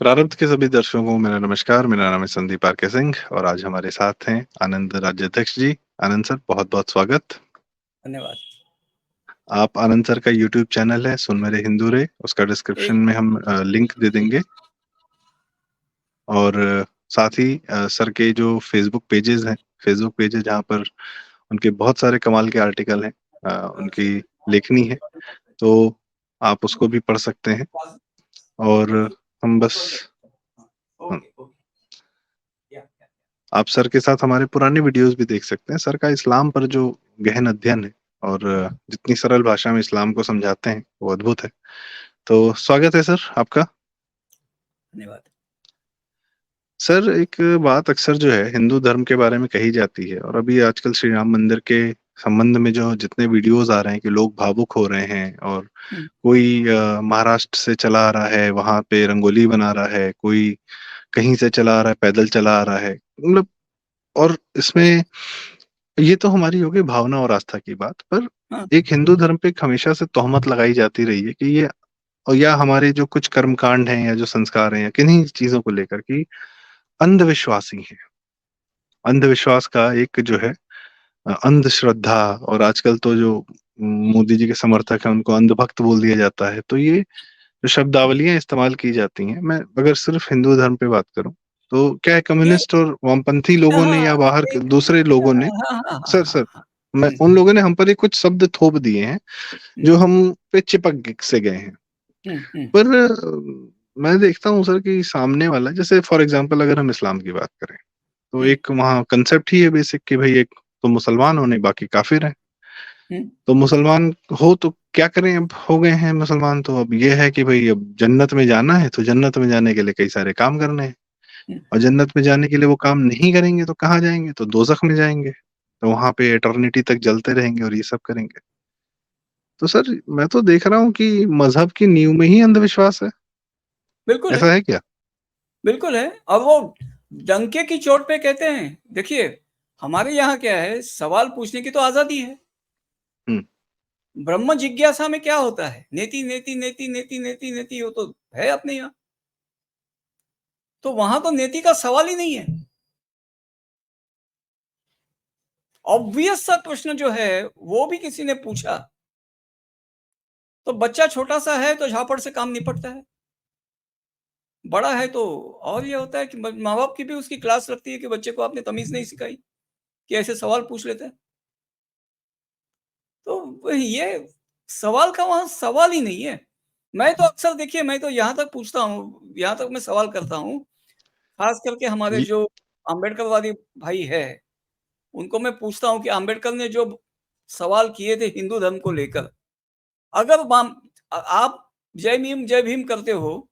प्रारब्ध के सभी दर्शकों को मेरा नमस्कार। मेरा नाम है संदीप आर के सिंह और आज हमारे साथ हैं आनंद राज्याध्यक्ष जी। आनंद सर, बहुत बहुत स्वागत। धन्यवाद। आप आनंद सर का यूट्यूब चैनल है सुन मेरे हिंदू रे, उसका डिस्क्रिप्शन में हम लिंक दे देंगे। और साथ ही सर के जो फेसबुक पेजेस हैं, फेसबुक पेजेस जहाँ पर उनके बहुत सारे कमाल के आर्टिकल हैं, उनकी लेखनी है, तो आप उसको भी पढ़ सकते हैं। और हम बस आप सर के साथ हमारे पुराने वीडियोस भी देख सकते हैं। सर का इस्लाम पर जो गहन अध्ययन है और जितनी सरल भाषा में इस्लाम को समझाते हैं वो अद्भुत है। तो स्वागत है सर आपका। धन्यवाद। सर, एक बात अक्सर जो है हिंदू धर्म के बारे में कही जाती है, और अभी आजकल श्री राम मंदिर के संबंध में जो जितने वीडियोस आ रहे हैं कि लोग भावुक हो रहे हैं, और कोई महाराष्ट्र से चला आ रहा है, वहां पे रंगोली बना रहा है, कोई कहीं से चला आ रहा है, पैदल चला आ रहा है, मतलब, और इसमें ये तो हमारी हो गई भावना और आस्था की बात, पर एक हिंदू धर्म पे एक हमेशा से तोहमत लगाई जाती रही है कि ये, और या हमारे जो कुछ कर्मकांड हैं या जो संस्कार हैं या किन्हीं चीजों को लेकर कि अंधविश्वासी हैं। अंधविश्वास का एक जो है अंधश्रद्धा, और आजकल तो जो मोदी जी के समर्थक हैं उनको अंधभक्त बोल दिया जाता है। तो ये जो शब्दावलियां इस्तेमाल की जाती हैं, मैं अगर सिर्फ हिंदू धर्म पे बात करूं तो क्या है, ये कम्युनिस्ट और वामपंथी लोगों ने या बाहर के दूसरे लोगों ने, सर मैं उन लोगों ने हम पर ये कुछ शब्द थोप दिए हैं जो हम पे चिपक से गए हैं। पर मैं देखता हूँ सर कि सामने वाला, जैसे फॉर एग्जांपल अगर हम इस्लाम की बात करें तो एक वहाँ कंसेप्ट ही है बेसिक कि भाई एक तो मुसलमान होने, बाकी काफिर हैं। तो मुसलमान हो तो क्या करें, अब हो गए हैं मुसलमान, तो अब ये है कि भाई अब जन्नत में जाना है तो जन्नत में जाने के लिए कई सारे काम करने हैं, और जन्नत में जाने के लिए वो काम नहीं करेंगे तो कहाँ जाएंगे, तो दोजख में जाएंगे, तो वहां पे एटर्निटी तक जलते रहेंगे और ये सब करेंगे। तो सर मैं तो देख रहा हूँ कि मजहब की नींव में ही अंधविश्वास है। बिल्कुल ऐसा है क्या? बिल्कुल है। अब वो डंके की चोट पे कहते हैं, देखिए हमारे यहाँ क्या है, सवाल पूछने की तो आजादी है। ब्रह्म जिज्ञासा में क्या होता है, नेति नेति नेति नेति नेति नेति, वो तो है अपने यहाँ। तो वहां तो नेति का सवाल ही नहीं है। ऑब्वियस सा प्रश्न जो है वो भी किसी ने पूछा, तो बच्चा छोटा सा है तो झापड़ से काम निपटता है, बड़ा है तो और ये होता है कि माँ बाप की भी उसकी क्लास लगती है कि बच्चे को आपने तमीज नहीं सिखाई कि ऐसे सवाल पूछ लेते हैं। तो ये सवाल का वहां सवाल ही नहीं है। मैं तो अक्सर, देखिए मैं तो यहाँ तक पूछता हूँ, यहाँ तक मैं सवाल करता हूँ, खास करके हमारे जो अम्बेडकरवादी भाई है उनको मैं पूछता हूँ कि अम्बेडकर ने जो सवाल किए थे हिंदू धर्म को लेकर, अगर आप जय भीम करते हो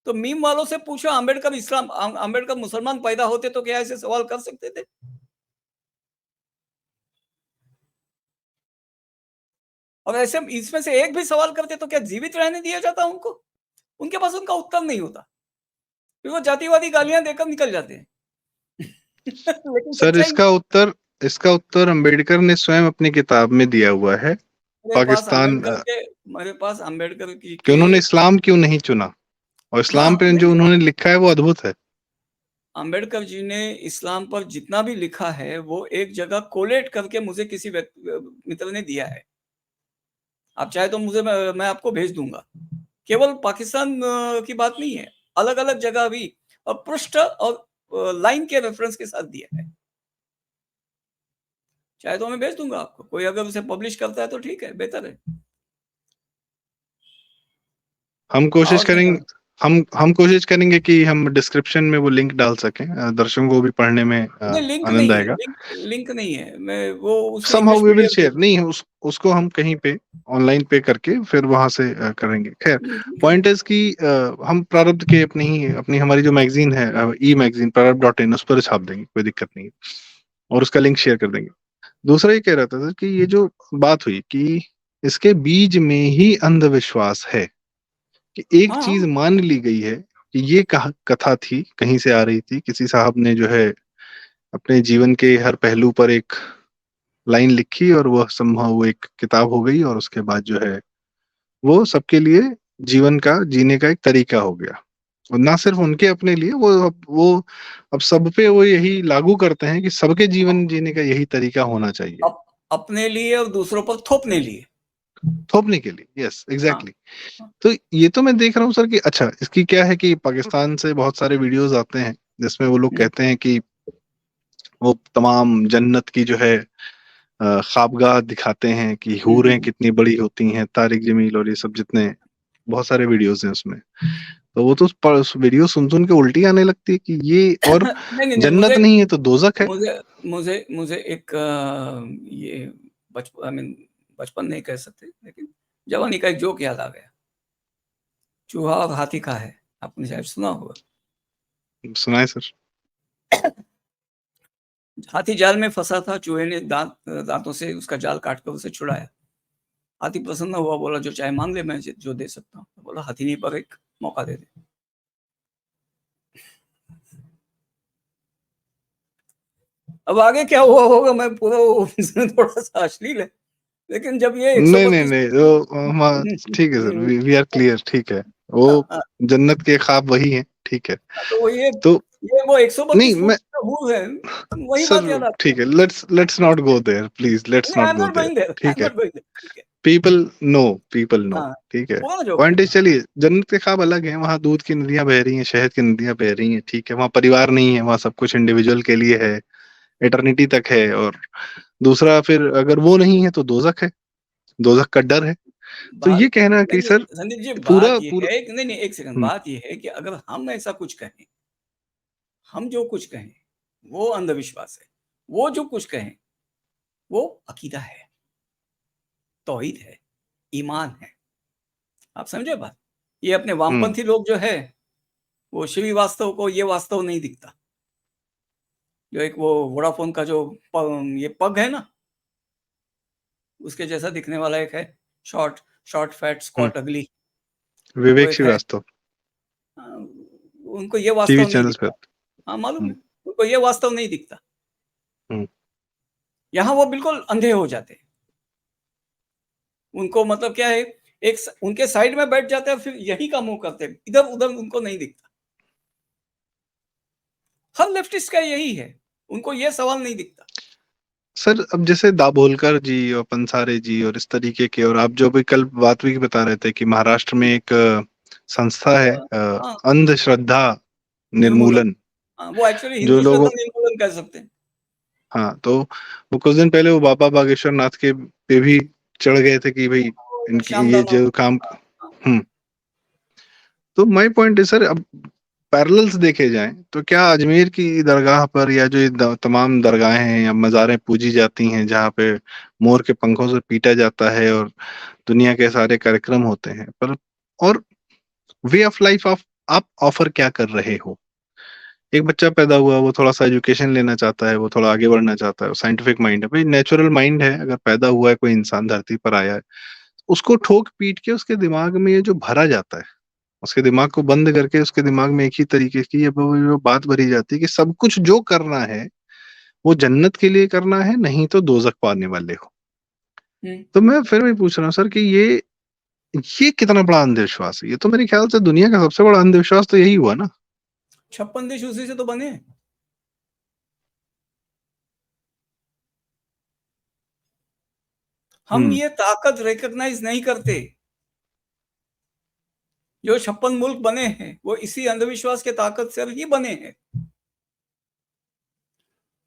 तो मीम वालों से पूछो, अम्बेडकर मुसलमान पैदा होते तो क्या ऐसे सवाल कर सकते थे? और ऐसे इसमें से एक भी सवाल करते तो क्या जीवित रहने दिया जाता उनको? उनके पास उनका उत्तर नहीं होता, फिर वो जातिवादी गालियां देकर निकल जाते हैं। लेकिन सर इसका उत्तर अंबेडकर ने स्वयं अपनी किताब में दिया हुआ है। पाकिस्तान मेरे पास अम्बेडकर की कि उन्होंने इस्लाम क्यों नहीं चुना, और इस्लाम पे जो उन्होंने लिखा है वो अद्भुत है। अम्बेडकर जी ने इस्लाम पर जितना भी लिखा है वो एक जगह कोलेट करके मुझे किसी मित्र ने दिया है। आप चाहे तो मुझे मैं आपको भेज दूंगा। केवल पाकिस्तान की बात नहीं है, अलग अलग जगह भी, और पृष्ठ और लाइन के रेफरेंस के साथ दिया है। चाहे तो मैं भेज दूंगा आपको, कोई अगर उसे पब्लिश करता है तो ठीक है, बेहतर है। हम कोशिश करेंगे, हम कोशिश करेंगे कि हम डिस्क्रिप्शन में वो लिंक डाल सकें, दर्शकों को भी पढ़ने में लिंक आनंद नहीं है, आएगा। लिंक नहीं है, मैं वो उसमें somehow English we will medium share, नहीं उसको हम कहीं पे ऑनलाइन पे करके फिर वहां से करेंगे। खैर, पॉइंट इज कि हम प्रारब्ध के अपनी हमारी जो मैगजीन है, ई मैगजीन प्रारब्ध.in, उस पर छाप देंगे, कोई दिक्कत नहीं है, और उसका लिंक शेयर कर देंगे। दूसरा ये कह रहा था सर कि ये जो बात हुई कि इसके बीज में ही अंधविश्वास है, कि एक चीज मान ली गई है कि ये कथा थी, कहीं से आ रही थी, किसी साहब ने जो है अपने जीवन के हर पहलू पर एक लाइन लिखी और वह संभव वो एक किताब हो गई, और उसके बाद जो है वो सबके लिए जीवन का जीने का एक तरीका हो गया। और ना सिर्फ उनके अपने लिए, वो अब सब पे वो यही लागू करते हैं कि सबके जीवन जीने का यही तरीका होना चाहिए। अपने लिए और दूसरों पर थोपने लिए। थोपने के लिए, यस हाँ, एग्जैक्टली। हाँ, तो ये तो मैं देख रहा हूँ सर कि अच्छा, इसकी क्या है कि पाकिस्तान से बहुत सारे वीडियोस आते हैं जिसमें वो लोग कहते हैं कि वो तमाम जन्नत की जो है ख्वाबगाह दिखाते हैं कि हूरें कितनी बड़ी होती हैं, तारिक जमील और ये सब जितने बहुत सारे वीडियोस हैं उसमें। तो वो तो वीडियो सुन सुन के उल्टी आने लगती है कि ये और नहीं, नहीं, नहीं, जन्नत नहीं है तो दोजक है। मुझे मुझे मुझे एक ये आई मीन बचपन नहीं कह सकते, लेकिन जवानी का एक जोक याद आ गया। चूहा और हाथी का है, आपने शायद सुना होगा। सुनाए सर। हाथी जाल में फंसा था, चूहे ने दांतों से उसका जाल काटकर उसे छुड़ाया। हाथी प्रसन्न हुआ, बोला जो चाहे मांग ले, मैं जो दे सकता हूँ। बोला हाथी नहीं, पर एक मौका दे दे। अब आगे क्या हुआ होगा, मैं पूरा थोड़ा सा अश्लील है, लेकिन जब ये नहीं नहीं 132 नहीं, वो ठीक है सर, वी आर क्लियर, ठीक है। वो हाँ, हाँ, जन्नत के ख्वाब वही हैं, ठीक है। तो वो तो वो 132 नहीं फुट मैं का हूर है, वही सर, बात याद आती है। ठीक है, let's not go there, please let's नहीं, not I am go not there, going there, I ठीक एम है। नॉट गोइंग देयर, ठीक है। पीपल नो, ठीक है। पूरा जोक है। पॉइंट इज, चलिए जन्नत के ख्वाब अलग है, वहां दूध की नदियां बह रही हैं, शहद की नदियां बह रही हैं, ठीक है। वहां परिवार नहीं है, वहां सब कुछ इंडिविजुअल के लिए है, एटर्निटी तक है। और दूसरा फिर अगर वो नहीं है तो दोजख है, दोजख का डर है। तो बात ये कहना नहीं, कि नहीं सर संदीप जी, बात पूरा ये पूरा है कि नहीं, नहीं, एक सेकंड, हम्म, बात ये है कि अगर हम ऐसा कुछ कहें, हम जो कुछ कहें वो अंधविश्वास है, वो जो कुछ कहें वो अकीदा है, तौहीद है, ईमान है। आप समझे बात? ये अपने हम्म, वामपंथी लोग जो है, वो श्रीवास्तव को ये वास्तव नहीं दिखता। जो एक वो वोडाफोन का जो ये पग है ना, उसके जैसा दिखने वाला एक है, शॉर्ट शॉर्ट फैट हम्म, स्क्वाट अगली, वो विवेक एक है। श्रीवास्तव अ, उनको ये टीवी वास्तव नहीं चैनल्स पे। दिखता। हाँ, मालूम हम्म, है, उनको ये वास्तव नहीं दिखता। हम्म, यहाँ वो बिल्कुल अंधे हो जाते हैं। उनको मतलब क्या है, उनके साइड में बैठ जाते हैं, फिर यही का मुंह करते हैं, इधर उधर उनको नहीं दिखता। हर लेफ्टिस्ट का यही है, उनको ये सवाल नहीं दिखता। सर अब जैसे दाभोलकर जी और पंसारे जी और इस तरीके के, और आप जो भी कल बात भी बता रहे थे कि महाराष्ट्र में एक संस्था है हाँ, अंधश्रद्धा निर्मूलन। निर्मूलन, हाँ, वो एक्चुअली जो हिंदू लोगों, श्रद्धा निर्मूलन कह सकते हैं। हाँ तो वो कुछ दिन पहले वो बाबा बागेश्वर नाथ के पे भी चढ़ गए थे कि भाई इनकी श्याम ये दाना। जो काम। हाँ, हाँ, हम्म। तो माय पॉइंट है सर, अब पैरेलल्स देखे जाएं तो क्या अजमेर की दरगाह पर या जो ये तमाम दरगाहें हैं या मज़ारें पूजी जाती हैं जहाँ पे मोर के पंखों से पीटा जाता है और दुनिया के सारे कार्यक्रम होते हैं, पर और वे ऑफ लाइफ ऑफ आप ऑफर क्या कर रहे हो? एक बच्चा पैदा हुआ, वो थोड़ा सा एजुकेशन लेना चाहता है, वो थोड़ा आगे बढ़ना चाहता है, साइंटिफिक माइंड है भाई, नेचुरल माइंड है, अगर पैदा हुआ है कोई इंसान धरती पर आया है, उसको ठोक पीट के उसके दिमाग में ये जो भरा जाता है, उसके दिमाग को बंद करके उसके दिमाग में एक ही तरीके की ये वो बात भरी जाती है कि सब कुछ जो करना है वो जन्नत के लिए करना है, नहीं तो दोजख पाने वाले हो। हम्म। तो मैं फिर भी पूछ रहा हूँ सर कि ये कितना बड़ा अंधविश्वास है? ये तो मेरे ख्याल से दुनिया का सबसे बड़ा अंधविश्वास तो यही हुआ ना। 56 देश उसी से तो बने हैं। हम हम्म, ये ताकत रिकॉग्नाइज नहीं करते। जो 56 मुल्क बने हैं वो इसी अंधविश्वास के ताकत से ही बने हैं।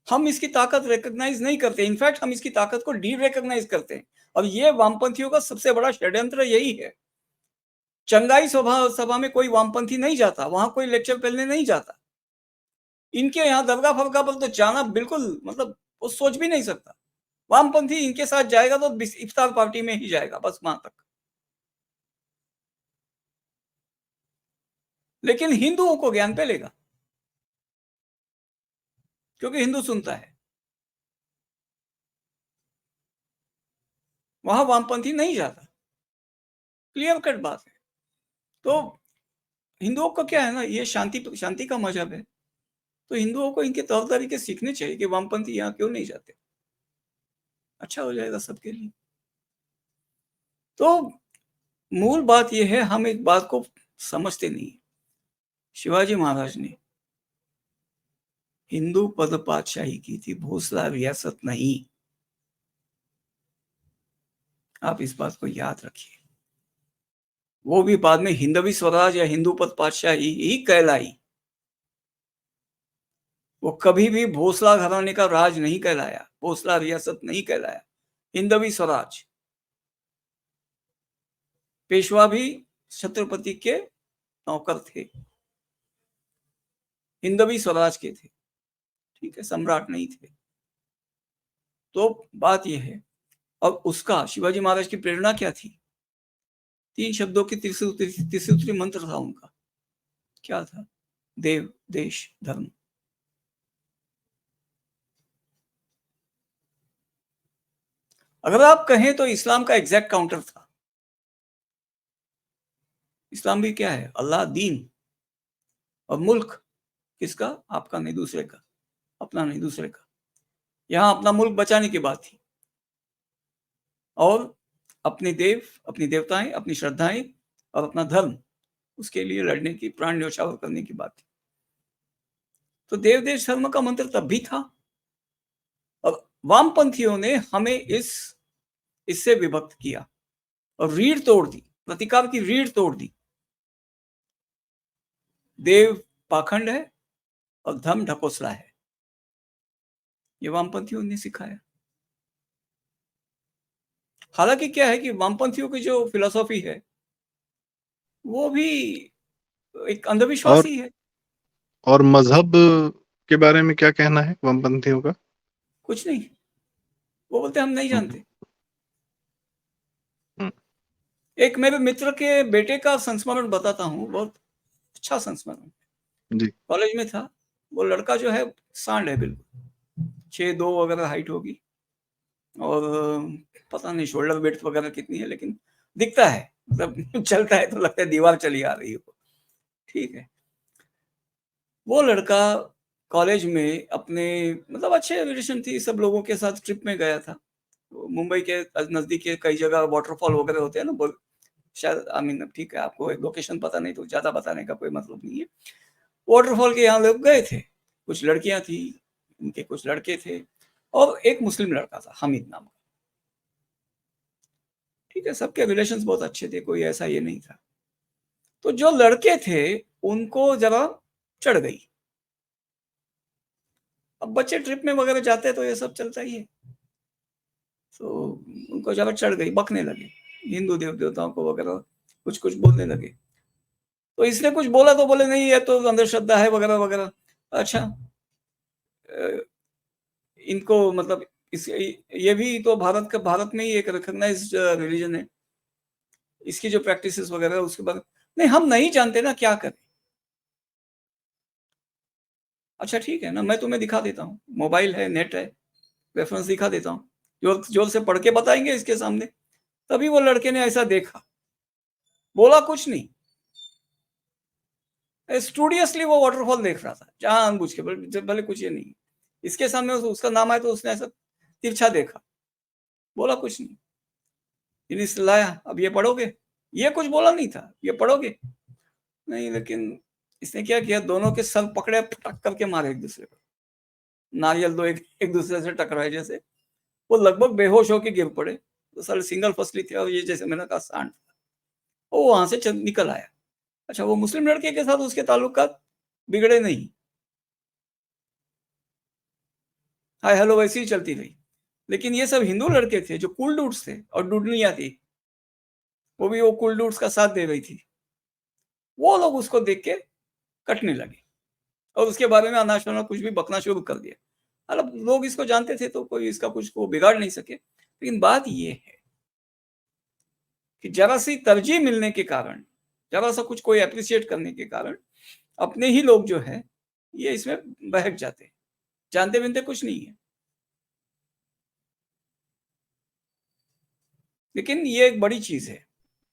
हम इसकी ताकत रिकॉग्नाइज नहीं करते, इनफैक्ट हम इसकी ताकत को डी रिकॉग्नाइज करते हैं। अब ये वामपंथियों का सबसे बड़ा षड्यंत्र यही है। चंगाई सभा में कोई वामपंथी नहीं जाता, वहां कोई लेक्चर पहले नहीं जाता। इनके यहाँ दरगाह फरगाह पर तो जाना बिल्कुल, मतलब वो सोच भी नहीं सकता। वामपंथी इनके साथ जाएगा तो इफ्तार पार्टी में ही जाएगा, बस वहां तक। लेकिन हिंदुओं को ज्ञान पे लेगा, क्योंकि हिंदू सुनता है। वहां वामपंथी नहीं जाता, क्लियर कट बात है। तो हिंदुओं का क्या है ना, ये शांति शांति का मजहब है। तो हिंदुओं को इनके तौर तरीके सीखने चाहिए कि वामपंथी यहाँ क्यों नहीं जाते, अच्छा हो जाएगा सबके लिए। तो मूल बात यह है, हम एक बात को समझते नहीं। शिवाजी महाराज ने हिंदू पद पातशाही की थी, भोसला रियासत नहीं। आप इस बात को याद रखिए। वो भी बाद में हिंदवी स्वराज या हिंदू पद पातशाही ही कहलाई। वो कभी भी भोसला घराने का राज नहीं कहलाया, भोसला रियासत नहीं कहलाया, हिंदवी स्वराज। पेशवा भी छत्रपति के नौकर थे, हिंदवी स्वराज के थे, ठीक है, सम्राट नहीं थे। तो बात यह है। और उसका शिवाजी महाराज की प्रेरणा क्या थी? 3 शब्दों की त्रिसूत्री मंत्र था उनका। क्या था? देव, देश, धर्म। अगर आप कहें तो इस्लाम का एग्जैक्ट काउंटर था। इस्लाम भी क्या है? अल्लाह, दीन और मुल्क किसका? आपका नहीं दूसरे का, अपना नहीं दूसरे का। यहां अपना मुल्क बचाने की बात थी और अपने देव, अपनी देवताएं, अपनी श्रद्धाएं और अपना धर्म, उसके लिए लड़ने की, प्राण न्यौछावर करने की बात थी। तो देव देश धर्म का मंत्र तब भी था और वामपंथियों ने हमें इससे विभक्त किया और रीढ़ तोड़ दी, प्रतिकार की रीढ़ तोड़ दी। देव पाखंड है और धर्म ढकोसला है, ये वामपंथियों ने सिखाया। हालांकि क्या है कि वामपंथियों की जो फिलॉसफी है वो भी एक अंधविश्वास और ही है। और मजहब के बारे में क्या कहना है वामपंथियों का? कुछ नहीं, वो बोलते हम नहीं हम्म, जानते। हम्म, एक मेरे मित्र के बेटे का संस्मरण बताता हूँ, बहुत अच्छा संस्मरण। जी। कॉलेज में था वो लड़का, जो है सांड है बिल्कुल, 6'2" वगैरह हाइट होगी और पता नहीं शोल्डर विड्थ वगैरह कितनी है, लेकिन दिखता है, मतलब चलता है तो लगता है दीवार चली आ रही हो। ठीक है। वो लड़का कॉलेज में अपने, मतलब अच्छे रिलेशन थी सब लोगों के साथ, ट्रिप में गया था। तो मुंबई के नजदीक के कई जगह वाटरफॉल वगैरह होते हैं ना, शायद, आई मीन ठीक है, आपको लोकेशन पता नहीं तो ज्यादा बताने का कोई मतलब नहीं है। वाटरफॉल के यहाँ लोग गए थे, कुछ लड़कियां थी, उनके कुछ लड़के थे और एक मुस्लिम लड़का था, हामिद नाम का। ठीक है, सबके रिलेशंस बहुत अच्छे थे, कोई ऐसा ये नहीं था। तो जो लड़के थे उनको जरा चढ़ गई। अब बच्चे ट्रिप में वगैरह जाते हैं तो ये सब चलता ही है। तो उनको जरा चढ़ गई, बकने लगे, हिंदू देव देवताओं को वगैरह कुछ कुछ बोलने लगे। तो इसने कुछ बोला तो बोले नहीं, ये तो अंधश्रद्धा है वगैरह वगैरह। अच्छा, इनको मतलब इस ये भी तो भारत में ही एक रिकॉग्नाइज रिलीजन है। इसकी जो प्रैक्टिसेस वगैरह उसके बाद नहीं, हम नहीं जानते ना क्या करें। अच्छा ठीक है ना, मैं तुम्हें दिखा देता हूँ, मोबाइल है, नेट है, रेफरेंस दिखा देता हूँ, जोर जोर से पढ़ के बताएंगे इसके सामने। तभी वो लड़के ने ऐसा देखा, बोला कुछ नहीं, स्टूडियसली वो वाटरफॉल देख रहा था जानबूझ के, भले कुछ ये नहीं, इसके सामने उसका नाम आया तो उसने ऐसा तिरछा देखा, बोला कुछ नहीं। फिर लाया, अब ये पढ़ोगे? ये कुछ बोला नहीं था, ये पढ़ोगे? नहीं, लेकिन इसने क्या किया, दोनों के सर पकड़े, पटक करके मारे एक दूसरे को। नारियल दो एक दूसरे से टकराए जैसे, वो लगभग बेहोश होकर गिर पड़े। तो सारे सिंगल फसली थे और ये जैसे मैंने कहा सांड, वो वहां से निकल आया। अच्छा, वो मुस्लिम लड़के के साथ उसके ताल्लुकात बिगड़े नहीं, हाय हेलो वैसी ही चलती रही। लेकिन ये सब हिंदू लड़के थे जो कूल डूड्स थे और डूडनिया थी, वो भी वो कूल डूड्स का साथ दे रही थी। वो लोग उसको देख के कटने लगे और उसके बारे में अनाशना कुछ भी बकना शुरू कर दिया। मतलब लोग इसको जानते थे तो कोई इसका कुछ को बिगाड़ नहीं सके। लेकिन बात ये है कि जरा सी तरजीह मिलने के कारण, जरा सा कुछ कोई अप्रिशिएट करने के कारण अपने ही लोग जो है ये इसमें बहक जाते हैं, जानते बिनते कुछ नहीं है। लेकिन ये एक बड़ी चीज है,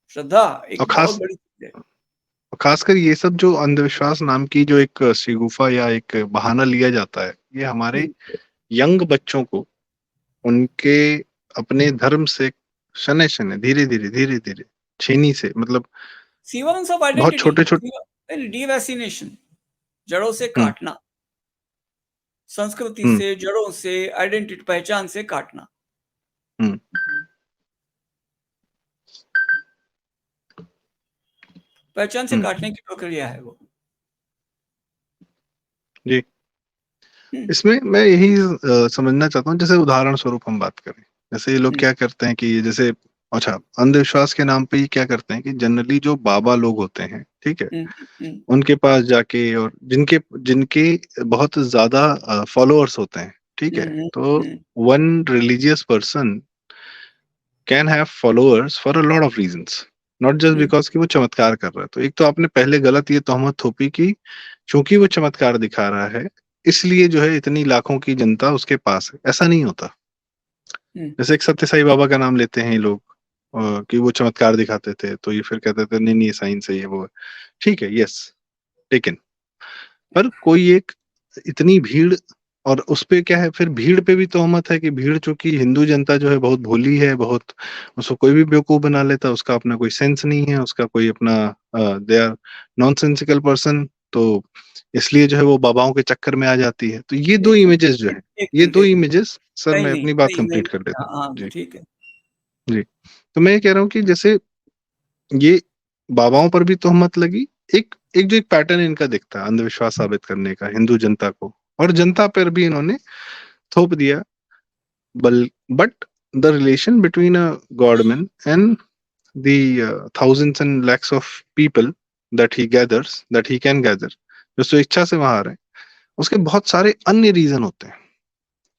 श्रद्धा और एक बहुत बड़ी चीज है। खासकर ये सब जो अंधविश्वास नाम की जो एक शिगुफा या एक बहाना लिया जाता है, ये हमारे यंग बच्चों को उनके अपने धर्म से शनै शनै, धीरे धीरे छीनी से, मतलब सीवरेंस ऑफ बहुत आइडेंटिटी, छोटे छोटे, डिवैक्सीनेशन, जड़ों से हुँ, काटना, संस्कृति हुँ, से, जड़ों से, आइडेंटिटी पहचान से काटना। हुँ, पहचान से हुँ, काटने की प्रक्रिया है वो। जी। हुँ, इसमें मैं यही समझना चाहता हूँ, जैसे उदाहरण स्वरूप हम बात करें, जैसे ये लोग हुँ, क्या करते हैं कि जैसे अच्छा, अंधविश्वास के नाम पे ये क्या करते हैं कि जनरली जो बाबा लोग होते हैं, ठीक है? हुँ, हुँ, उनके पास जाके और जिनके जिनके बहुत ज़्यादा फॉलोअर्स होते हैं, ठीक हुँ, है? हुँ, तो hmm, one religious person can have followers for a lot of reasons, not just hmm, because कि वो चमत्कार कर रहा है। तो एक तो आपने पहले गलत ये तोहमत थोपी कि चूँकि वो चमत्कार दिखा रहा है, इसलिए जो है इतनी लाखों की जनता उसके पास है, ऐसा नहीं होता। हुँ, जैसे एक सत्य साई बाबा का नाम लेते हैं ये लोग कि वो चमत्कार दिखाते थे, तो ये फिर कहते थे नहीं, ये साइंस है, ये वो है। ठीक है, येस, टेकन। पर कोई एक इतनी भीड़, और उसपे क्या है, फिर भीड़ पे भी तोहमत है कि भीड़, चूँकि हिंदू जनता जो है बहुत भोली है, बहुत उसको कोई भी बेवकूफ़ बना लेता है, उसका अपना कोई सेंस नहीं है, उसका कोई अपना दे आर नॉनसेंसिकल पर्सन, तो इसलिए जो है वो बाबाओं के चक्कर में आ जाती है। तो ये 2 एक इमेजेस जो हैं, एक ये मिनट, 2 एक मिनट। इमेजेस, सर नहीं, मैं नहीं, अपनी बात नहीं, नहीं, कंप्लीट कर लेता हाँ, हूँ। हाँ, जी, ठीक है। जी। तो मैं ये कह रहा हूँ कि जैसे ये बाबाओं पर भी तोहमत लगी, एक एक जो एक पैटर्न इनका दिखता है अंधविश्वास साबित करने का हिंदू जनता को, और जनता पर भी इन्होंने थोप दिया। बल but the relation between a godman and the thousands and lakhs of people that he can gather, जो स्वेच्छा से वहां आ रहे हैं, उसके बहुत सारे अन्य रीजन होते हैं,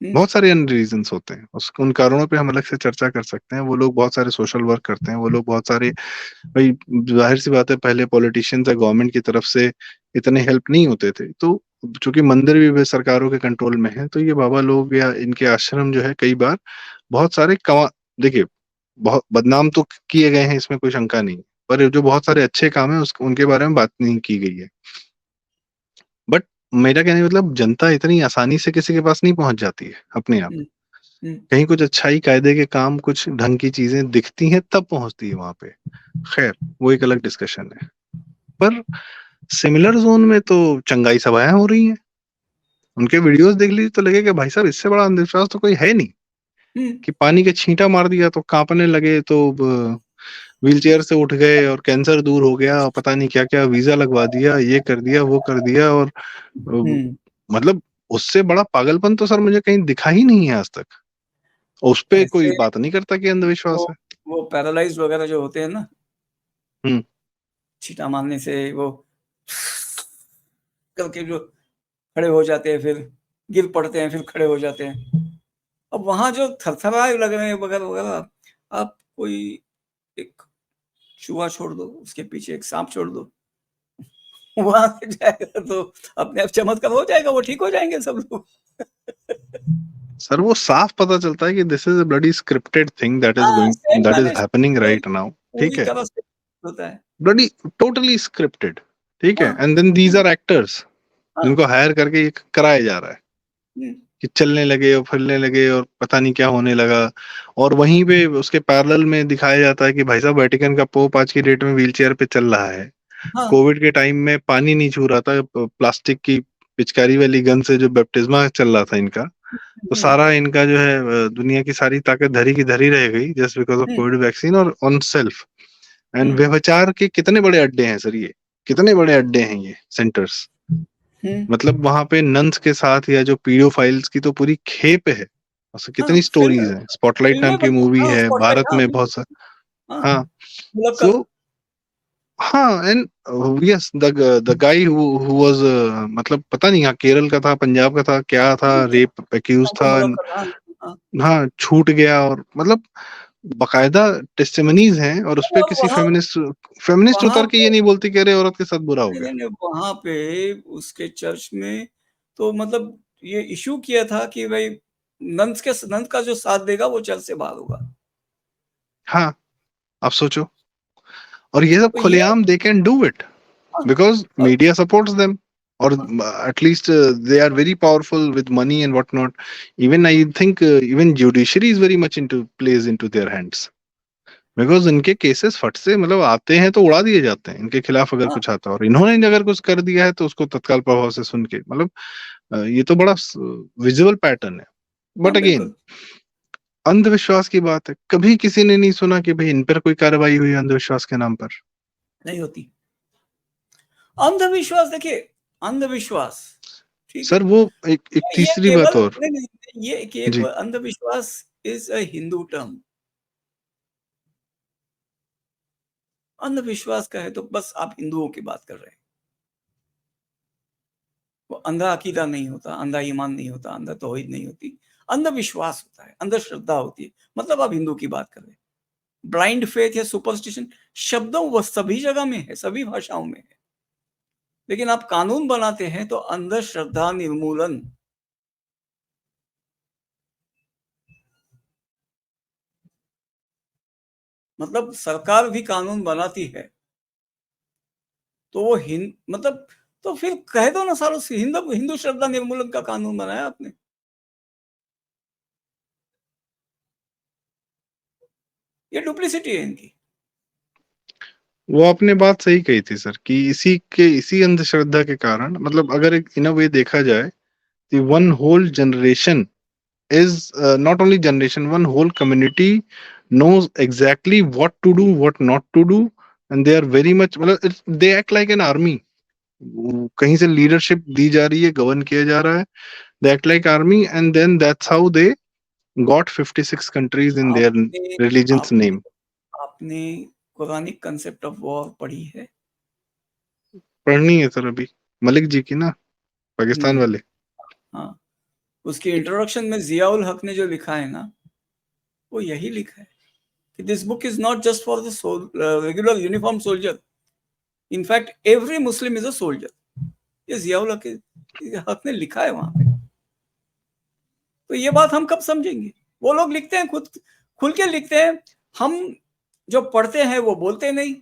हुँ, बहुत सारे अन्य रीजंस होते हैं, उस उन कारणों पे हम अलग से चर्चा कर सकते हैं। वो लोग बहुत सारे सोशल वर्क करते हैं, वो लोग बहुत सारे, भाई जाहिर सी बात है, पहले पॉलिटिशियंस या गवर्नमेंट की तरफ से इतने हेल्प नहीं होते थे, तो चूंकि मंदिर भी सरकारों के कंट्रोल में है, तो ये बाबा लोग या इनके आश्रम जो है कई बार बहुत सारे कमा, देखिए, बहुत बदनाम तो किए गए हैं, इसमें कोई शंका नहीं, पर जो बहुत सारे अच्छे काम है उनके बारे में बात नहीं की गई है। बट मेरा कहने का मतलब, जनता इतनी आसानी से किसी के पास नहीं पहुंच जाती है अपने आप। हुँ, हुँ, कहीं कुछ अच्छाई कायदे के काम, कुछ ढंग की चीजें दिखती हैं, तब पहुंचती है वहां पे। खैर, वो एक अलग डिस्कशन है। पर सिमिलर जोन में तो चंगाई सभाएं हो रही हैं, उनके वीडियोस देख लीजिए तो लगेगा भाई साहब इससे बड़ा अंधविश्वास तो कोई है नहीं, हुँ, कि पानी के छींटा मार दिया तो कांपने लगे, तो व्हील चेयर से उठ गए और कैंसर दूर हो गया, और पता नहीं क्या क्या वीजा लगवा दिया, ये कर दिया, वो कर दिया, और हुँ। मतलब उससे बड़ा पागलपन तो सर मुझे कहीं दिखा ही नहीं है आज तक। उस पे कोई ऐसे बात नहीं करता कि अंधविश्वास वो है। वो पैरालाइज़्ड वगैरह जो होते हैं ना, हम्म, छींटा मारने से वो करके जो खड़े हो जाते हैं, फिर गिर पड़ते हैं, फिर खड़े हो जाते हैं। अब वहाँ जो थरथराए लग रहे हैं वगैरह-वगैरह, आप कोई एक चूहा छोड़ दो, उसके पीछे एक साँप छोड़ दो, वहाँ से जाएगा तो अपने आप चमत्कार हो जाएगा, वो ठीक हो जाएँगे सब लोग। सर वो साफ पता चलता है कि this is a bloody scripted thing हाँ, सही दैट इज मायने हैपनिंग एकदम राइट नाउ। ठीक पूरी है, तरह से होता है। Bloody totally scripted. ठीक है, हाँ, and then these hmm, are actors हाँ, जिनको हायर करके ये कराया जा रहा है हुँ, कि चलने लगे और फिरने लगे और पता नहीं क्या होने लगा। और वहीं पे उसके पैरेलल में दिखाया जाता है कि भाई साहब वेटिकन का पोप आज की डेट में व्हीलचेयर पे चल रहा है। हाँ, कोविड के टाइम में पानी नहीं छू रहा था, प्लास्टिक की पिचकारी वाली गन से जो बैप्टिस्मा चल रहा था इनका, तो हुँ, सारा इनका जो है दुनिया की सारी ताकत धरी की धरी रह गई just because of hmm, Covid vaccine और ऑन सेल्फ। एंड हुँ, व्यभिचार के कितने बड़े अड्डे हैं सर ये, कितने बड़े अड्डे हैं ये सेंटर्स। हुँ, मतलब वहां पे नन्स के साथ या जो पीडोफाइल्स की तो पूरी खेप है, उससे हाँ, कितनी स्टोरीज हैं। स्पॉटलाइट नाम फ़िल्में की बनी मूवी हाँ, है स्पॉटलाइट भारत हाँ, में, बिल्कुल, बहुत सा। हाँ, हाँ, मतलब सो हाँ, and yes the guy who was, मतलब पता नहीं, हाँ केरल का था, पंजाब का था, क्या था, रेप एक्यूज हमको था। मुलाकात हाँ, हाँ। हाँ, छूट गया, और मतलब बाकायदा टेस्टिमनीज हैं, और उसपे और किसी वहाँ फेमिनिस्ट फेमिनिस्ट वहाँ उतर के पे ये नहीं बोलती कि अरे औरत के साथ बुरा हो नहीं, गया। नहीं, नहीं, वहाँ पे उसके चर्च में तो मतलब ये इश्यू किया था कि भई नन का जो साथ देगा वो चर्च से बाहर होगा। हाँ, आप सोचो, और ये सब तो ये खुलेआम दे कैन डू इट हाँ, बिकॉज और मीडिया सपोर्ट्स देम, or हाँ, at least they are very powerful with money and whatnot. Even I think even judiciary is very much into plays into their hands. Because इनके cases फट से मतलब आते हैं तो उड़ा दिए जाते हैं, इनके खिलाफ अगर हाँ, कुछ आता है और इन्होंने अगर कुछ कर दिया है तो उसको तत्काल प्रभाव से सुन के मतलब ये तो बड़ा विजुअल पैटर्न है। हाँ, बट अगेन बिल्कुल, अंधविश्वास की बात है, कभी किसी ने नहीं सुना कि भाई इन पर कोई कार्रवाई हुई अंधविश्वास के नाम पर। नहीं होती। अंधविश्वास देखिए, अंधविश्वास, ठीक है? सर वो एक एक ये तीसरी बात केवल और नहीं, नहीं, ये जी, केवल अंधविश्वास इज़ अ हिंदू टर्म। अंधविश्वास का है तो बस आप हिंदुओं की बात कर रहे हैं। वो अंधा अकीदा नहीं होता, अंधा ईमान नहीं होता, अंधा तौहीद नहीं होती। अंधविश्वास होता है, अंधश्रद्धा होती है। मतलब आप हिंदू की बात कर रहे हैं। ब्लाइंड फेथ या सुपरस्टिशन शब्दों वो सभी जगह में है, सभी भाषाओं में है। लेकिन आप कानून बनाते हैं तो अंधश्रद्धा निर्मूलन, मतलब सरकार भी कानून बनाती है, तो वो मतलब तो फिर कह दो ना सालों से हिंदू हिंदू श्रद्धा निर्मूलन का कानून बनाया आपने। ये डुप्लीसिटी है इनकी। वो आपने बात सही कही थी सर कि इसी अंधश्रद्धा के कारण मतलब अगर एक इन अ वे देखा जाए the one whole generation is not only generation one whole community knows exactly what to do what not to do and they are very much मतलब they act like an army कहीं से लीडरशिप दी जा रही है govern किया जा रहा है they act like army and then that's how they got 56 countries in their आपने religion's आपने name आपने कुरानिक कंसेप्ट ऑफ वॉर पढ़ी है? पढ़नी है सर अभी मलिक जी की ना पाकिस्तान हम्म, वाले हाँ, उसकी इंट्रोडक्शन में जियाउल हक ने जो लिखा है ना, वो यही लिखा है कि this book is not just for the regular uniform soldier, in fact every Muslim is a soldier. ये जियाउल हक ने लिखा है वहां पे। तो ये बात हम कब समझेंगे? वो लोग लिखते हैं, खुद खुल के लिखते हैं। हम जो पढ़ते हैं वो बोलते नहीं,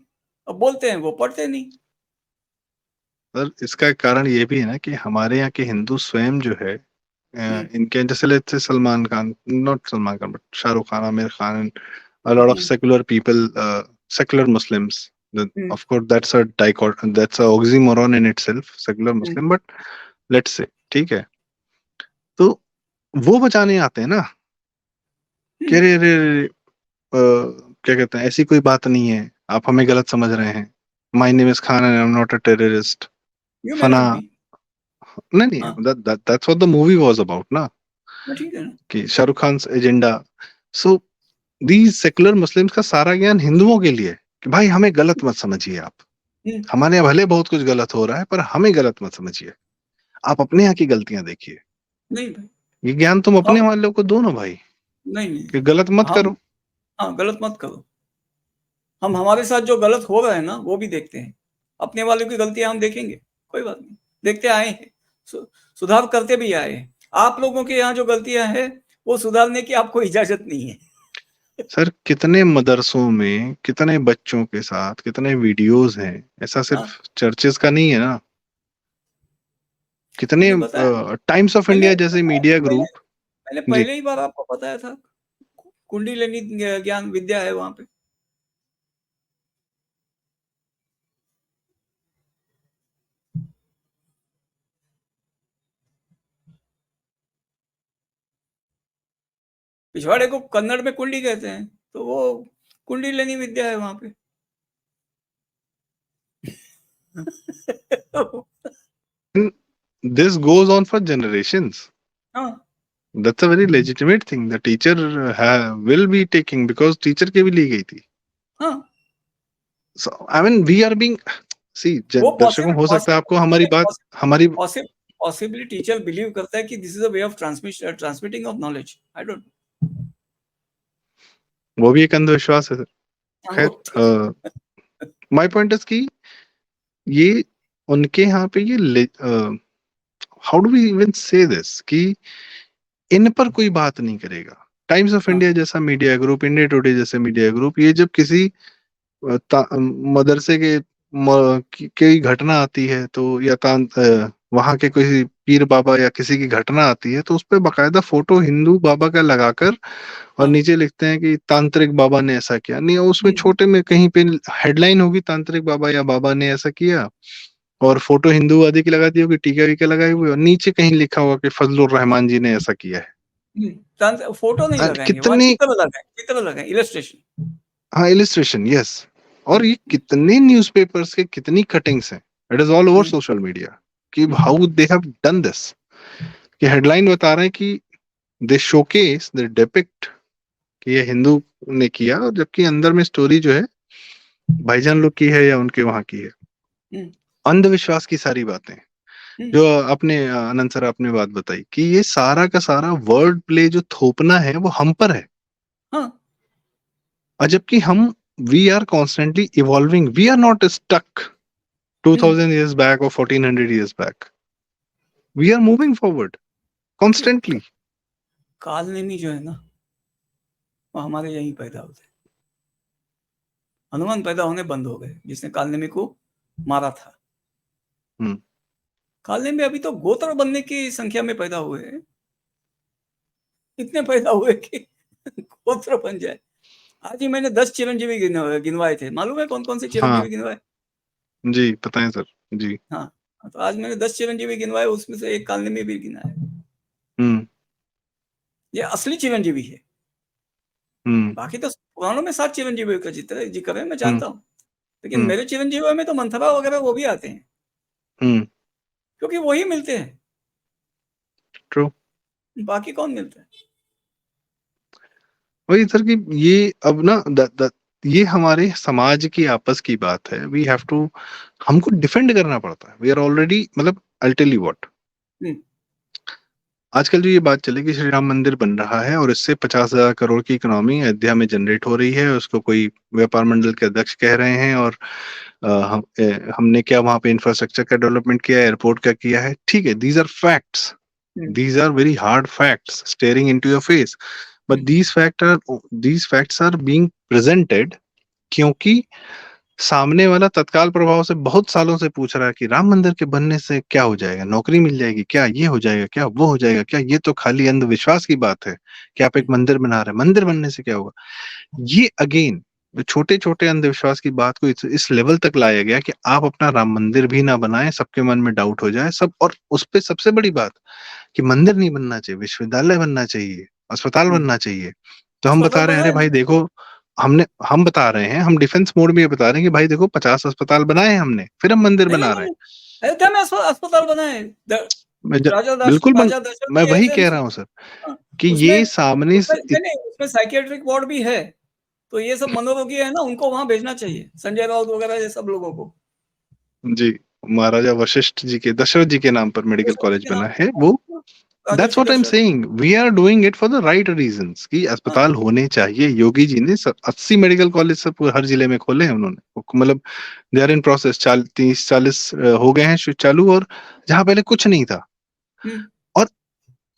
और बोलते हैं वो पढ़ते नहीं। सर इसका एक कारण ये भी है ना कि हमारे यहाँ के हिंदू स्वयं जो है हम्म, इनके जैसे let's say Salman Khan not Salman Khan but Shahrukh Khan Aamir Khan a lot of hmm, secular people secular Muslims hmm, of course that's a oxymoron in itself secular hmm, Muslim but let's say ठीक है तो वो बचाने आते हैं ना कि हम्म, अरे क्या कहते हैं ऐसी कोई बात नहीं है आप हमें गलत समझ रहे हैं my name is Khan and I am not a terrorist you may Fanaa not be. नहीं नहीं हाँ, that's what the movie was about ना वो ठीक है ना। कि Shahrukh Khan agenda so these secular Muslims का सारा ज्ञान हिंदुओं के लिए है कि भाई हमें गलत मत समझिए आप हम्म, हमारे यहाँ भले बहुत कुछ गलत हो रहा है पर हमें गलत मत समझिए आप अपने यहाँ की गलतियां देखिए नहीं भाई, ये ज्ञान तुम अपने हम वालों को दो ना भाई नहीं, नहीं, कि गलत मत हम करो हाँ, गलत मत करो। हम हमारे साथ जो गलत हो रहा है ना वो भी देखते हैं। अपने वालों की गलतियां हम देखेंगे, कोई बात नहीं, देखते आए हैं। सु, सुधार करते भी आए हैं। आप लोगों के यहाँ जो गलतियां हैं वो सुधारने की आपको इजाजत नहीं है। सर कितने मदरसों में कितने बच्चों के साथ कितने वीडियोस हैं ऐसा हाँ, सिर्फ चर्चेस का नहीं है ना कितने मैंने बताया, टाइम्स ऑफ मैंने इंडिया जैसे मीडिया मैंने ग्रुप मैंने जी पहले ही बार आपको बताया था। कुंडलिनी ज्ञान विद्या है वहां पे। पिछवाड़े को कन्नड़ में कुंडी कहते हैं, तो वो कुंडलिनी विद्या है वहां पे। This goes on for generations हाँ, that's a very legitimate thing the teacher will be taking because teacher की भी ली गई थी हाँ, so I mean we are being see वो दर्शकों हो सकता है आपको हमारी बात हमारी पॉसिबली टीचर बिलीव करता है कि this is a way of transmitting of knowledge. I don't. वो भी एक अंधविश्वास है सर हाँ, वो ठीक है। खैर माय पॉइंट इज कि ये उनके यहाँ पे ये हाउ डू वी इवन से दिस कि इन पर कोई बात नहीं करेगा टाइम्स ऑफ हाँ, इंडिया जैसा मीडिया ग्रुप इंडिया टुडे जैसे मीडिया ग्रुप ये जब किसी मदरसे की घटना आती है तो या वहां के कोई पीर बाबा या किसी की घटना आती है तो उस पे बकायदा फोटो हिंदू बाबा का लगाकर और हाँ, नीचे लिखते हैं कि तांत्रिक बाबा ने ऐसा किया। नहीं, उसमें हुँ, छोटे में कहीं पे हेडलाइन होगी तांत्रिक बाबा या बाबा ने ऐसा किया, और फोटो हिंदूवादी की लगा दी होगी, टीका वीका लगाई हुई, और नीचे कहीं लिखा होगा कि फजलुर रहमान जी ने ऐसा किया है। हुँ, फ़ोटो नहीं लगाएँगे, वहाँ कितने, चित्र लगाएँ, इलस्ट्रेशन। हाँ इलिस्ट्रेशन, यस। और हुँ, ये हुँ, कितने न्यूज़पेपर्स के कितनी कटिंग्स हैं, it is all over hmm, social media, कि hmm, how they have done this, कि हेडलाइन बता रहे हैं कि दे शोकेस दे डिपिक्ट कि ये हिंदू ने किया, और जबकि अंदर में स्टोरी जो है भाईजान लोग की है या उनके वहां की है। हुँ, अंधविश्वास की सारी बातें हुँ, जो अपने अनंत सर आपने बात बताई कि ये सारा का सारा वर्ड प्ले जो थोपना है वो हम पर है। हाँ, और जबकि हम, we are constantly evolving, we are not stuck hmm, 2000 years back or 1400 years back. We are moving forward देखिए constantly. कालनेमी जो है ना, वो हमारे यहीं पैदा होते हैं। हनुमान पैदा होने बंद हो गए, जिसने कालनेमी को मारा था। हम्म। कालनेमी अभी तो गोत्र बनने की संख्या में पैदा हुए हैं, इतने पैदा हुए कि गोत्र बन जाए। आज ही मैंने 10 चिरंजीवी गिनवाए थे। मालूम है कौन-कौन से हाँ चिरंजीवी गिनवाए? जी, पता है सर। जी। हाँ, तो आज मैंने 10 चिरंजीवी गिनवाए, उसमें से एक कालनेमी भी गिना है। हम्म। ये असली चिरंजीवी है। हम्म। बाकी तो पुराणों में 7 चिरंजीवियों का ज़िक्र है, मैं हम्म। जानता हूँ। लेकिन हम्म। मेरे चिरंजीवियों में तो मंथरा वगैरह वो भी आते हैं, हम्म। क्योंकि वही मिलते हैं, ट्रू। बाकी कौन मिलता है? वही सर कि ये अब ना ये हमारे समाज की आपस की बात है, वी हैव टू, हमको डिफेंड करना पड़ता है, वी आर ऑलरेडी, मतलब आई टेल यू व्हाट, हुँ, आजकल जो ये बात चली कि श्री राम मंदिर बन रहा है और इससे 50,000 करोड़ की इकोनॉमी अयोध्या में जनरेट हो रही है, उसको कोई व्यापार मंडल के अध्यक्ष कह रहे हैं, और हमने क्या वहां पे इंफ्रास्ट्रक्चर का डेवलपमेंट किया, एयरपोर्ट का किया है, ठीक है, these are facts, hmm, these are very hard facts staring into your face, but hmm, these facts are being presented क्योंकि सामने वाला तत्काल प्रभाव से बहुत सालों से पूछ रहा है कि राम मंदिर के बनने से क्या हो जाएगा, नौकरी मिल जाएगी क्या, ये हो जाएगा क्या, वो हो जाएगा क्या, ये तो खाली अंधविश्वास की बात है कि आप एक हुँ, मंदिर बना रहे हैं, मंदिर बनने से क्या होगा। ये अगेन छोटे छोटे अंधविश्वास की बात को इस लेवल तक लाया गया कि आप अपना राम मंदिर भी ना बनाएं, सबके मन में डाउट हो जाए सब, और उस पे सबसे बड़ी बात कि मंदिर नहीं बनना चाहिए, विश्वविद्यालय बनना चाहिए, अस्पताल हुँ। बनना चाहिए। तो हम अस्पताल बता रहे हैं, अरे बनाए ना? भाई देखो, हम बता रहे हैं, हम डिफेंस मोड में ये बता रहे हैं कि भाई देखो 50 अस्पताल बनाए हैं हमने, फिर हम मंदिर नहीं, बना रहे हैं। नहीं, अयोध्या में अस्पताल बनाए। द मैं ज, राजा बिल्कुल राजा दशरथ मैं के वही कह रहा एसएमसी। हूँ सर हाँ, कि उसमें ये सामने उसमें नहीं, नहीं, उसमें साइकियाट्रिक वार्ड भी है। तो ये सब मनोरोगी है ना, उनको वहाँ भेजना चाहिए। संजय राउत वगैरह ये सब लोगों को। जी, महाराजा वशिष्ठ जी के, दशरथ जी के नाम पर मेडिकल दशरथ जी कॉलेज के बना नाम है पे। वो। हाँ, that's Rajarshi what I am Dashrath. Saying, we are doing it for the right reasons, कि हाँ, अस्पताल होने चाहिए। योगी जी ने 80 मेडिकल कॉलेज सब हर जिले में खोले हैं उन्होंने, मतलब दे आर इन प्रोसेस, 30-40 हो गए हैं चालू, और जहां पहले कुछ नहीं था। हुँ, और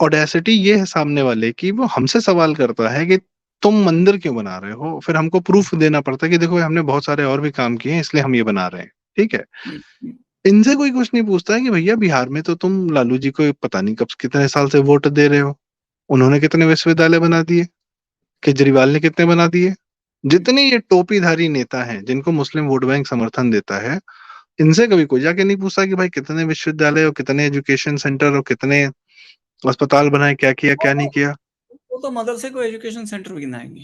ऑडेसिटी ये है सामने वाले की, वो हमसे सवाल करता है कि तुम मंदिर क्यों बना रहे हो, फिर हमको प्रूफ देना पड़ता है कि देखो हमने बहुत सारे और भी काम किए हैं इसलिए हम ये बना रहे हैं, ठीक है। हुँ, हुँ, इनसे कोई कुछ नहीं पूछता है कि भैया बिहार में तो तुम लालू जी को पता नहीं कब कितने साल से वोट दे रहे हो, उन्होंने कितने विश्वविद्यालय बना दिए, केजरीवाल ने कितने बना दिए, हुँ। जितने ये टोपीधारी नेता हैं जिनको मुस्लिम वोट बैंक समर्थन देता है, इनसे कभी कोई जाके नहीं पूछता कि भाई कितने विश्वविद्यालय और कितने एजुकेशन सेंटर और कितने अस्पताल बनाए, क्या किया वो क्या नहीं तो किया। वो तो मदरसे को एजुकेशन सेंटर गिनाएँगे।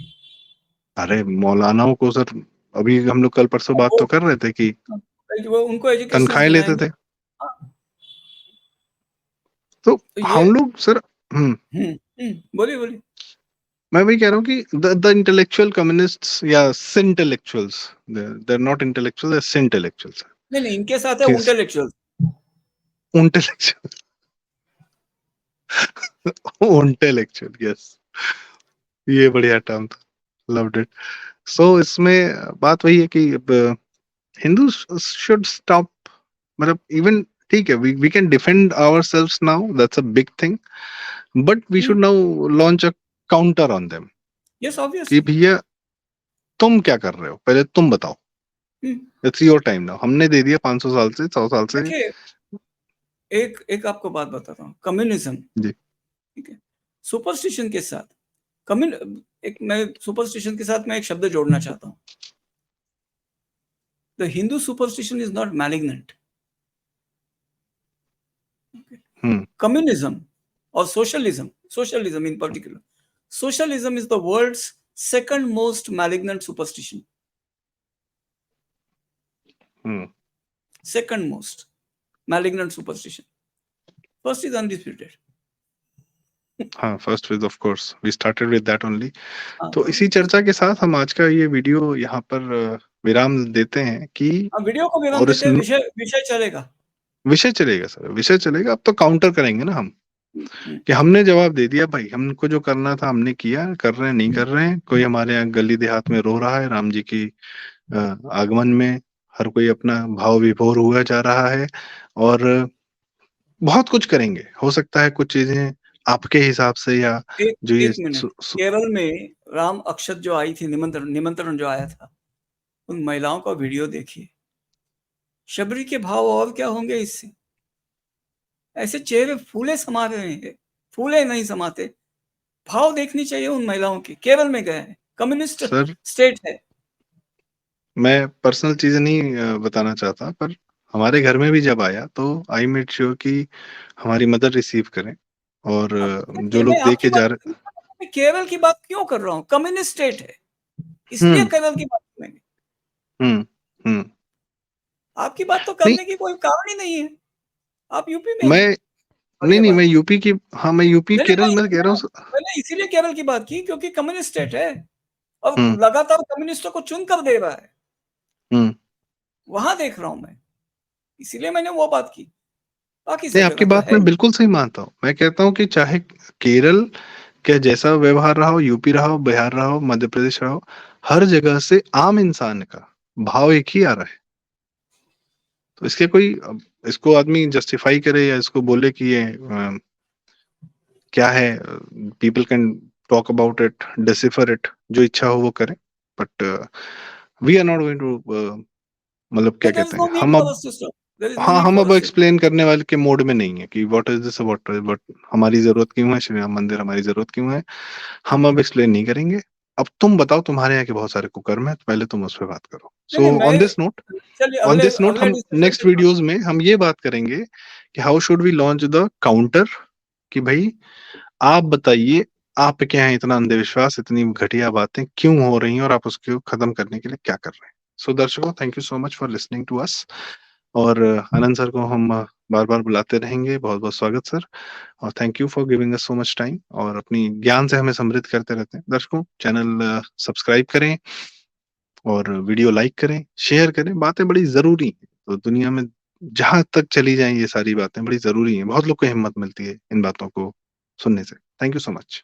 अरे मौलानाओं को सर, अभी हम लोग कल परसों हाँ, बात वो तो कर रहे थे कि हाँ, वो उनको एजुकेशनिस्ट तनख्वाहें लेते गिनाएँगे। थे। हाँ, तो तो ये हम लोग सर, हम्म, हुँ, हुँ, बोलिए, बोलिए। मैं वही कह रहा हूँ कि द इंटेलेक्चुअल कम्युनिस्ट्स या sintellectuals, they are not intellectual, they are sintellectuals. नहीं, नहीं, इनके साथ है किस इंटेलेक्चुअल। इंटेलेक्चुअल, इंटेलेक्चुअल, यस, ये बढ़िया टर्म था, लव्ड इट। सो इसमें बात वही है कि हिंदू शुड स्टॉप, मतलब इवन, ठीक है, we can defend ourselves now, that's a big thing, but we hmm, should now launch a counter on them, yes कि ऑब्वियसली। भैया तुम क्या कर रहे हो, पहले तुम बताओ, hmm, it's your time now, हमने दे दिया 500 साल से, 100 साल से। देखिए एक आपको बात बताता हूँ, कम्युनिज्म, जी। ठीक है, सुपरस्टिशन के साथ मैं सुपरस्टिशन के साथ मैं एक शब्द जोड़ना चाहता हूँ। The Hindu superstition is not malignant. Communism or socialism in particular, socialism is the world's second most malignant superstition. Second most malignant superstition. First is undisputed. हाँ, first with of course we started with that only. हाँ, तो इसी चर्चा के साथ हम आज का ये वीडियो यहाँ पर विराम देते हैं कि वीडियो को विराम और देते हैं, विषय चलेगा। विषय चलेगा सर, विषय चलेगा। अब तो काउंटर करेंगे ना हम कि हमने जवाब दे दिया भाई, हमको जो करना था हमने किया, कर रहे हैं नहीं कर रहे हैं। कोई हमारे यहाँ गली देहात में रो रहा है राम जी की आगमन में, हर कोई अपना भाव विभोर हुआ जा रहा है और बहुत कुछ करेंगे। हो सकता है कुछ चीजें आपके हिसाब से या जो ये एक मिनट, केरल में राम अक्षत जो आई थी, निमंत्रण जो आया था, उन महिलाओं का वीडियो देखिए। शबरी के भाव और क्या होंगे इससे? ऐसे चेहरे फूले समा रहे हैं, फूले नहीं समाते। भाव देखनी चाहिए उन महिलाओं की। केरल में गए हैं, कम्युनिस्ट स्टेट है। मैं पर्सनल चीजें नहीं बताना चाहता, पर हमारे घर में भी जब आया तो आई मेड श्योर कि हमारी मदर रिसीव करें और जो लोग दे के जा रहे। मैं केरल की बात क्यों कर रहा हूँ? कम्युनिस्ट स्टेट है, इसलिए केरल की बात करेंगे। आपकी बात तो करने की कोई कारण ही नहीं है। आप यूपी में मैं यूपी की, हाँ मैं यूपी केरल में कह रहा हूँ। मैंने इसीलिए केरल की बात की क्योंकि कम्युनिस्ट स्टेट है और लगातार कम्युनिस्टों को चुन कर दे रहा है। वहां देख रहा हूं मैं, इसीलिए मैंने वो बात की। बाकी सब आपकी बात मैं बिल्कुल सही मानता हूँ। मैं कहता हूँ कि चाहे केरल के जैसा व्यवहार रहा हो, यूपी रहा हो, बिहार रहा हो, मध्य प्रदेश रहा हो, हर जगह से आम इंसान का भाव एक ही आ रहा है। तो इसके कोई, इसको आदमी जस्टिफाई करे या इसको बोले कि ये क्या है, people can talk about it, decipher it, जो इच्छा हो वो करें, but we are not going to, मतलब क्या कहते हैं, हम अब एक्सप्लेन करने वाले के मोड में नहीं है कि व्हाट इज दिस, व्हाट हमारी जरूरत क्यों है, श्री राम मंदिर हमारी जरूरत क्यों है, हम अब एक्सप्लेन नहीं करेंगे। अब तुम बताओ, तुम्हारे यहाँ के बहुत सारे कुकर्म है, पहले तुम उस पर बात करो। सो ऑन दिस नोट हम नेक्स्ट वीडियोस में हम ये बात करेंगे कि how should we launch the counter, कि भाई आप बताइए आपके यहाँ इतना अंधविश्वास, इतनी घटिया बातें क्यों हो रही हैं और आप उसको खत्म करने के लिए क्या कर रहे हैं। सो दर्शकों, thank you so much for listening to us. और आनंद सर को हम बार बार बुलाते रहेंगे। बहुत बहुत स्वागत सर, और thank you for giving us so much time, और अपनी ज्ञान से हमें समृद्ध करते रहते हैं। दर्शकों, चैनल सब्सक्राइब करें और वीडियो लाइक करें, शेयर करें। बातें बड़ी जरूरी हैं, तो दुनिया में जहां तक चली जाएं ये सारी बातें बड़ी जरूरी हैं। बहुत लोग को हिम्मत मिलती है इन बातों को सुनने से। Thank you so much.